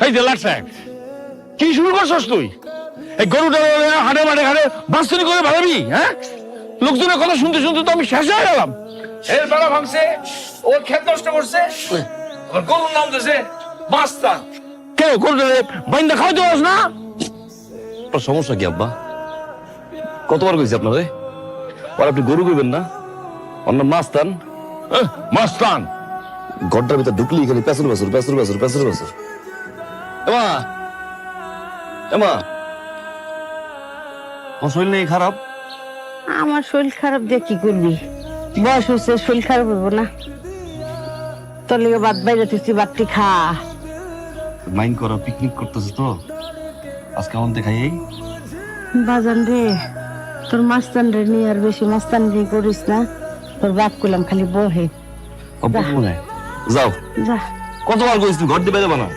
এই যে লাট সাহেব, কি শুরু করছস তুই? এই গরুটা হাটে মাঠে ঘাটে বাস্তুনি করে ভাবি, হ্যাঁ? লোকজনের কথা শুনতে শুনতে তো আমি শেষ হয়ে গেলাম। এর বেড়া ভাঙছে, ওর ক্ষেত নষ্ট করছে, ওর গরুর নাম দিয়েছে মাস্তান। কেন গরুটা বাইন্দা খাওয়াতে পারছ না? আপনার সমস্যা কি আব্বা? কতবার কইছি আপনারে আর আপনি গরু কইবেন না, অন্য মাস্তান। মাস্তান ঘরটার ভিতর ঢুকলি খালি পেছর পেছর পেছর পেছর পেছর পেছর। এমা এমা, আমার শরীর নেই খারাপ? আমার শরীর খারাপ দিয়ে কি করবি? বয়স হচ্ছে, শরীর খারাপ হবো না? তোর লিগে বাদ বাইরে তুই বাদটি খা। মাইন্ড করা, পিকনিক করতেছে তো আজকে আমাদের খাই। বাজান রে, তোর মাস্তান রে নিয়ে আর বেশি মাস্তান রে করিস না। তোর বাপ কইলাম খালি বহে। যাও, যা। কতবার কইছি ঘর দিয়ে বেরোবা না।